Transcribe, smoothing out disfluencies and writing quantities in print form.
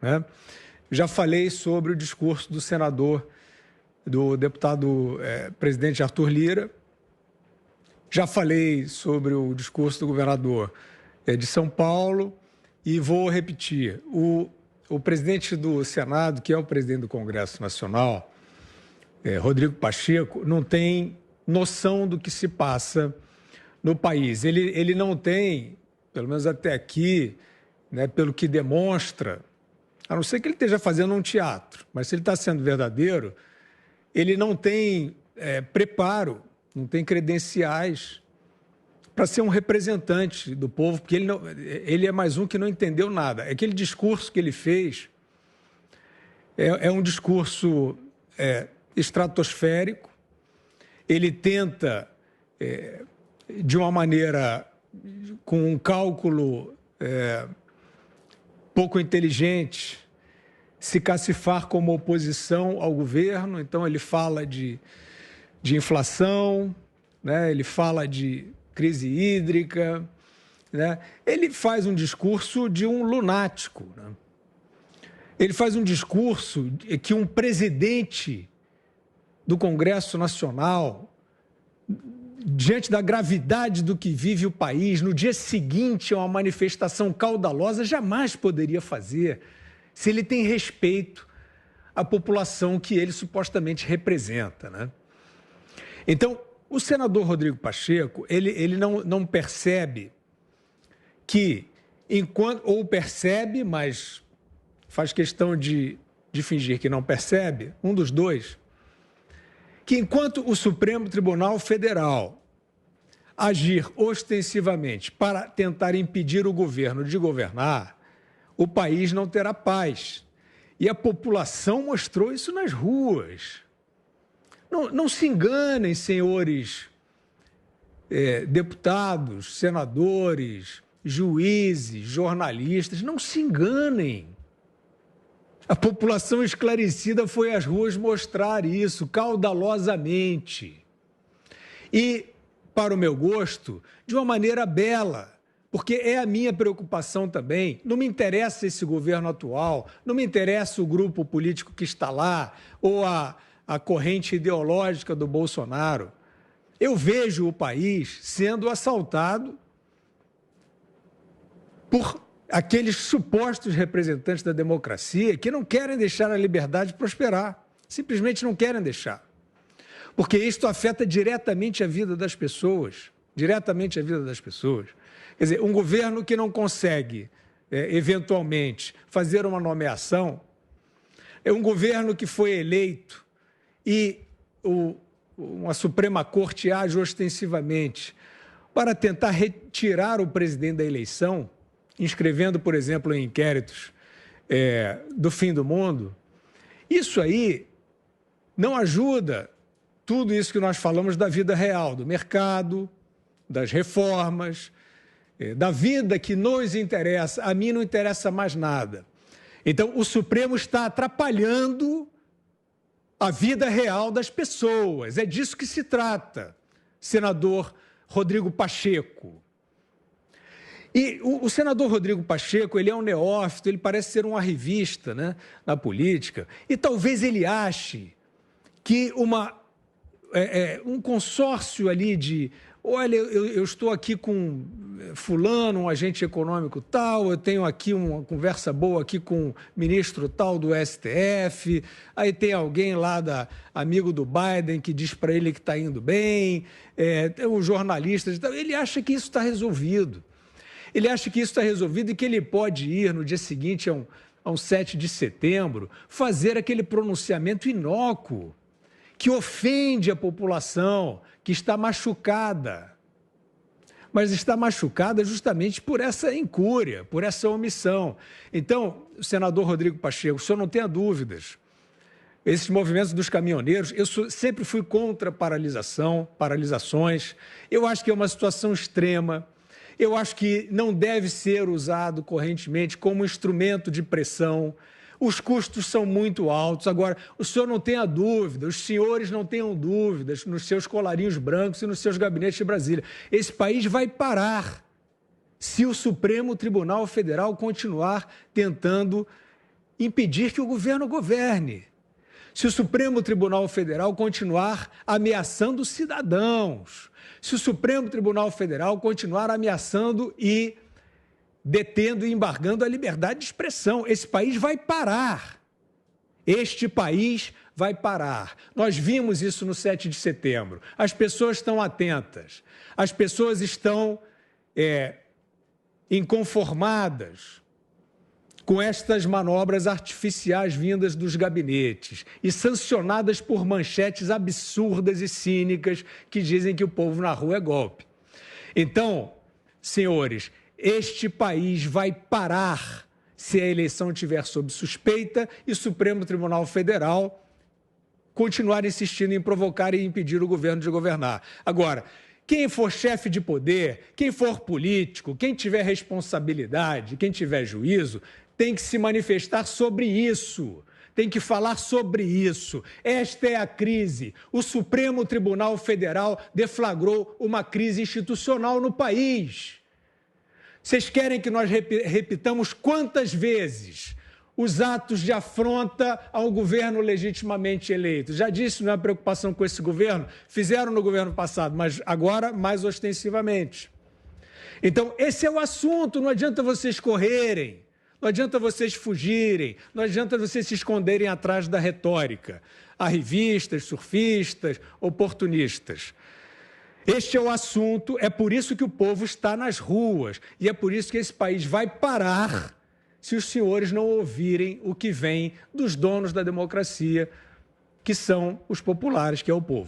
né? Já falei sobre o discurso do senador, do deputado presidente Arthur Lira. Já falei sobre o discurso do governador de São Paulo e vou repetir. O presidente do Senado, que é o presidente do Congresso Nacional, Rodrigo Pacheco, não tem noção do que se passa no país. Ele não tem, pelo menos até aqui, né, pelo que demonstra, a não ser que ele esteja fazendo um teatro, mas se ele está sendo verdadeiro, ele não tem preparo, não tem credenciais para ser um representante do povo, porque ele é mais um que não entendeu nada. Aquele discurso que ele fez é um discurso estratosférico. Ele tenta, de uma maneira, com um cálculo pouco inteligente, se cacifar como oposição ao governo. Então, ele fala de inflação, né? Ele fala de crise hídrica, né? Ele faz um discurso de um lunático, né? Ele faz um discurso que um presidente do Congresso Nacional, diante da gravidade do que vive o país, no dia seguinte a uma manifestação caudalosa, jamais poderia fazer, se ele tem respeito à população que ele supostamente representa, né? Então, o senador Rodrigo Pacheco, ele não percebe que, ou percebe, mas faz questão de fingir que não percebe, um dos dois, que enquanto o Supremo Tribunal Federal agir ostensivamente para tentar impedir o governo de governar, o país não terá paz. E a população mostrou isso nas ruas. Não se enganem, senhores deputados, senadores, juízes, jornalistas, não se enganem. A população esclarecida foi às ruas mostrar isso caudalosamente. E, para o meu gosto, de uma maneira bela, porque é a minha preocupação também. Não me interessa esse governo atual, não me interessa o grupo político que está lá, ou a corrente ideológica do Bolsonaro. Eu vejo o país sendo assaltado por aqueles supostos representantes da democracia que não querem deixar a liberdade prosperar, simplesmente não querem deixar. Porque isto afeta diretamente a vida das pessoas, diretamente a vida das pessoas. Quer dizer, um governo que não consegue, eventualmente, fazer uma nomeação, é um governo que foi eleito e uma Suprema Corte age ostensivamente para tentar retirar o presidente da eleição, inscrevendo, por exemplo, em inquéritos do fim do mundo. Isso aí não ajuda tudo isso que nós falamos da vida real, do mercado, das reformas, da vida que nos interessa. A mim não interessa mais nada. Então, o Supremo está atrapalhando a vida real das pessoas. É disso que se trata, senador Rodrigo Pacheco. E o senador Rodrigo Pacheco, ele é um neófito, ele parece ser um arrivista, né, na política, e talvez ele ache que um consórcio ali de, olha, eu estou aqui com fulano, um agente econômico tal, eu tenho aqui uma conversa boa aqui com o ministro tal do STF, aí tem alguém lá, amigo do Biden, que diz para ele que está indo bem, tem um jornalista, ele acha que isso está resolvido. Ele acha que isso está resolvido e que ele pode ir no dia seguinte, a um 7 de setembro, fazer aquele pronunciamento inócuo, que ofende a população, que está machucada. Mas está machucada justamente por essa incúria, por essa omissão. Então, senador Rodrigo Pacheco, o senhor não tenha dúvidas. Esses movimentos dos caminhoneiros, eu sempre fui contra paralisações. Eu acho que é uma situação extrema. Eu acho que não deve ser usado correntemente como instrumento de pressão. Os custos são muito altos. Agora, o senhor não tenha dúvida, os senhores não tenham dúvidas nos seus colarinhos brancos e nos seus gabinetes de Brasília. Esse país vai parar se o Supremo Tribunal Federal continuar tentando impedir que o governo governe. Se o Supremo Tribunal Federal continuar ameaçando cidadãos, se o Supremo Tribunal Federal continuar ameaçando e detendo e embargando a liberdade de expressão, esse país vai parar. Este país vai parar. Nós vimos isso no 7 de setembro. As pessoas estão atentas, as pessoas estão inconformadas com estas manobras artificiais vindas dos gabinetes e sancionadas por manchetes absurdas e cínicas que dizem que o povo na rua é golpe. Então, senhores, este país vai parar se a eleição estiver sob suspeita e o Supremo Tribunal Federal continuar insistindo em provocar e impedir o governo de governar. Agora, quem for chefe de poder, quem for político, quem tiver responsabilidade, quem tiver juízo, tem que se manifestar sobre isso, tem que falar sobre isso. Esta é a crise. O Supremo Tribunal Federal deflagrou uma crise institucional no país. Vocês querem que nós repitamos quantas vezes os atos de afronta ao governo legitimamente eleito? Já disse, não é preocupação com esse governo, fizeram no governo passado, mas agora mais ostensivamente. Então, esse é o assunto, não adianta vocês correrem. Não adianta vocês fugirem, não adianta vocês se esconderem atrás da retórica. Arrivistas, surfistas, oportunistas. Este é o assunto, é por isso que o povo está nas ruas e é por isso que esse país vai parar se os senhores não ouvirem o que vem dos donos da democracia, que são os populares, que é o povo.